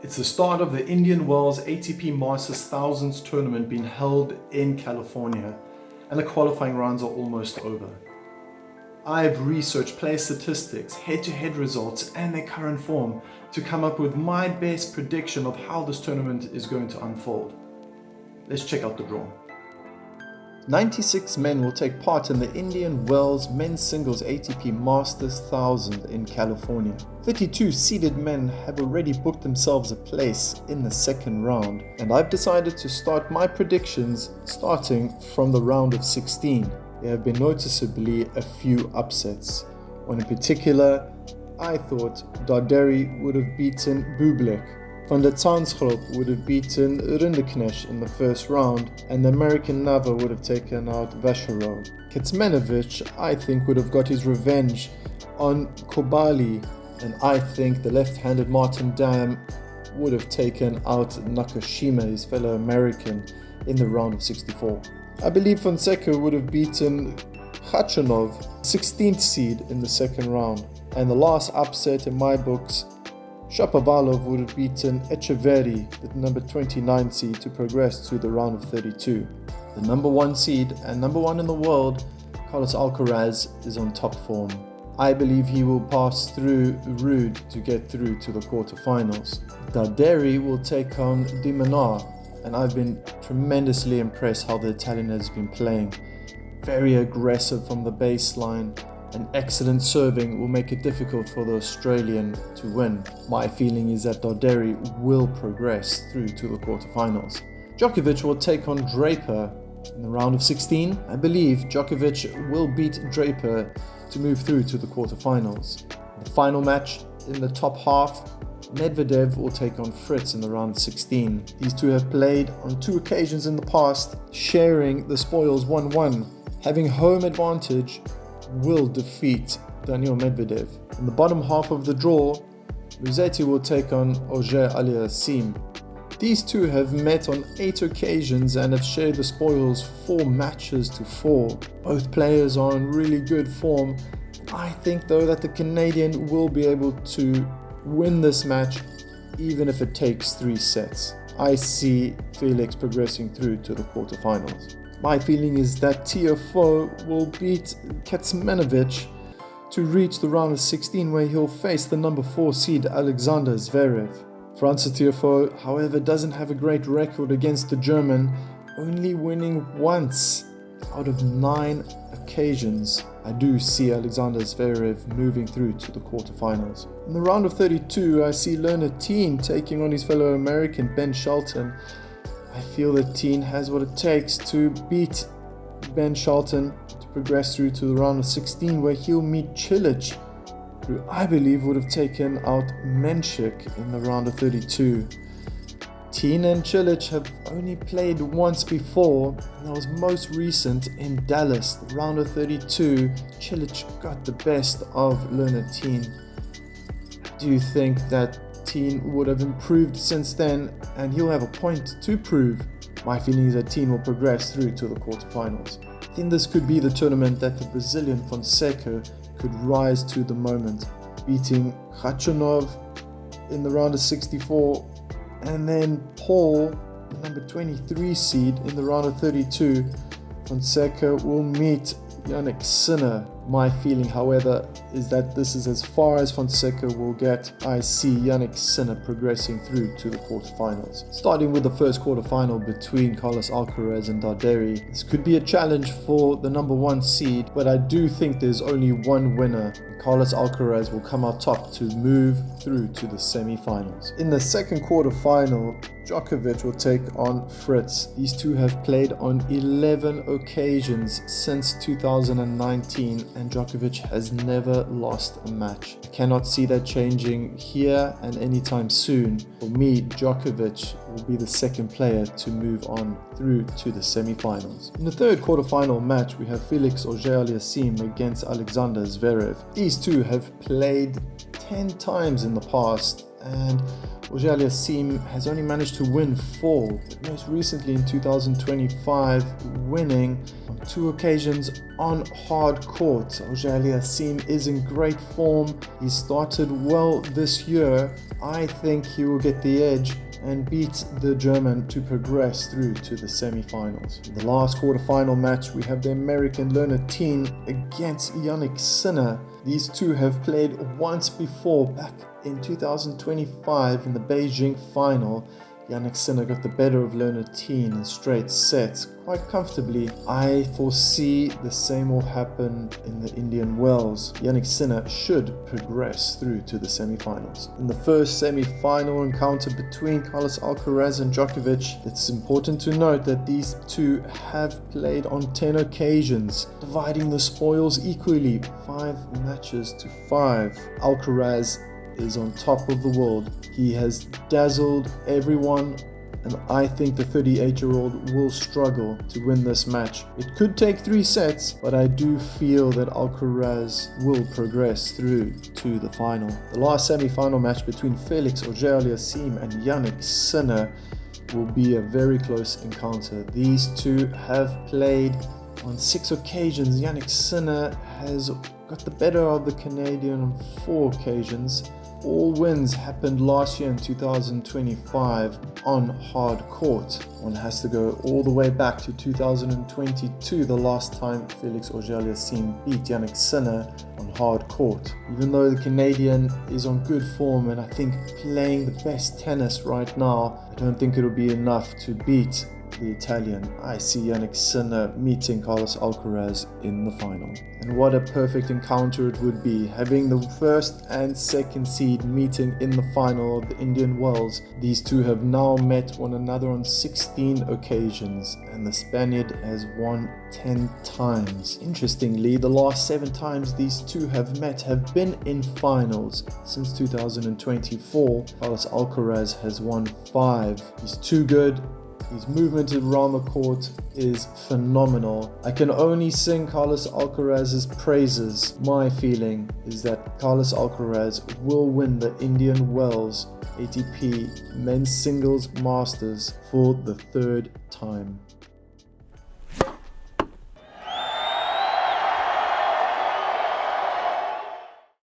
It's the start of the Indian Wells ATP Masters Thousands tournament being held in California, and the qualifying rounds are almost over. I've researched player statistics, head-to-head results and their current form to come up with my best prediction of how this tournament is going to unfold. Let's check out the draw. 96 men will take part in the Indian Wells Men's Singles ATP Masters 1000 in California. 32 seeded men have already booked themselves a place in the second round, and I've decided to start my predictions starting from the round of 16. There have been noticeably a few upsets. One in particular, I thought Darderi would have beaten Bublik. Van der Zandschulp would have beaten Rindeknecht in the first round, and the American Nava would have taken out Vacherov. Kecmanovic, I think, would have got his revenge on Kobali, and I think the left-handed Martin Dam would have taken out Nakashima, his fellow American, in the round of 64. I believe Fonseca would have beaten Khachanov, 16th seed, in the second round, and the last upset in my books, Shapovalov would have beaten Echeverri, the number 29 seed, to progress to the round of 32. The number 1 seed and number 1 in the world, Carlos Alcaraz, is on top form. I believe he will pass through Ruud to get through to the quarterfinals. Darderi will take on De Minaur, and I've been tremendously impressed how the Italian has been playing. Very aggressive from the baseline, and excellent serving will make it difficult for the Australian to win. My feeling is that Darderi will progress through to the quarterfinals. Djokovic will take on Draper in the round of 16. I believe Djokovic will beat Draper to move through to the quarterfinals. The final match in the top half, Medvedev will take on Fritz in the round of 16. These two have played on 2 occasions in the past, sharing the spoils 1-1. Having home advantage will defeat Daniil Medvedev. In the bottom half of the draw, Musetti will take on Auger-Aliassime. These two have met on 8 occasions and have shared the spoils 4 matches to 4. Both players are in really good form. I think though that the Canadian will be able to win this match even if it takes 3 sets. I see Felix progressing through to the quarterfinals. My feeling is that Tiafoe will beat Kecmanovic to reach the round of 16, where he'll face the number 4 seed Alexander Zverev. Francis Tiafoe, however, doesn't have a great record against the German, only winning once out of 9 occasions. I do see Alexander Zverev moving through to the quarterfinals. In the round of 32, I see Leonard Thien taking on his fellow American Ben Shelton. I feel that Thien has what it takes to beat Ben Shelton to progress through to the round of 16, where he'll meet Cilic, who I believe would have taken out Menchik in the round of 32. Thien and Cilic have only played once before, and that was most recent in Dallas, the round of 32. Cilic got the best of Leonard Thien. I do think that Thien would have improved since then, and he'll have a point to prove. My feeling is that Thien will progress through to the quarterfinals. I think this could be the tournament that the Brazilian Fonseca could rise to the moment, beating Khachanov in the round of 64, and then Paul, the number 23 seed, in the round of 32. Fonseca will meet Jannik Sinner. My feeling, however, is that this is as far as Fonseca will get. I see Jannik Sinner progressing through to the quarterfinals. Starting with the first quarterfinal between Carlos Alcaraz and Darderi. This could be a challenge for the number 1 seed, but I do think there's only one winner. Carlos Alcaraz will come out top to move through to the semi-finals. In the second quarterfinal, Djokovic will take on Fritz. These two have played on 11 occasions since 2019, and Djokovic has never lost a match. I cannot see that changing here and anytime soon. For me, Djokovic will be the second player to move on through to the semi-finals. In the third quarterfinal match, we have Felix Auger-Aliassime against Alexander Zverev. These two have played 10 times in the past, and Auger-Aliassime has only managed to win 4, but most recently in 2025, winning on 2 occasions on hard court. Auger-Aliassime is in great form. He started well this year, I think he will get the edge and beat the German to progress through to the semi-finals. In the last quarterfinal match, we have the American Leonard Teen against Yannick Sinner. These two have played once before, back in 2025 in the Beijing final. Yannick Sinner got the better of Leonard Teen in straight sets quite comfortably. I foresee the same will happen in the Indian Wells. Yannick Sinner should progress through to the semi-finals. In the first semi-final encounter between Carlos Alcaraz and Djokovic, it's important to note that these two have played on 10 occasions, dividing the spoils equally, 5 matches to 5. Alcaraz is on top of the world. He has dazzled everyone, and I think the 38-year-old will struggle to win this match. It could take 3 sets, but I do feel that Alcaraz will progress through to the final. The last semi-final match between Felix Auger-Aliassime and Yannick Sinner will be a very close encounter. These two have played on 6 occasions. Yannick Sinner has got the better of the Canadian on 4 occasions. All wins happened last year in 2025 on hard court. One has to go all the way back to 2022, the last time Felix Auger-Aliassime beat Yannick Sinner on hard court. Even though the Canadian is on good form and I think playing the best tennis right now, I don't think it'll be enough to beat the Italian. I see Yannick Sinner meeting Carlos Alcaraz in the final. And what a perfect encounter it would be, having the first and second seed meeting in the final of the Indian Wells. These two have now met one another on 16 occasions, and the Spaniard has won 10 times. Interestingly, the last 7 times these two have met have been in finals. Since 2024, Carlos Alcaraz has won 5. He's too good. His movement around the court is phenomenal. I can only sing Carlos Alcaraz's praises. My feeling is that Carlos Alcaraz will win the Indian Wells ATP Men's Singles Masters for the 3rd time.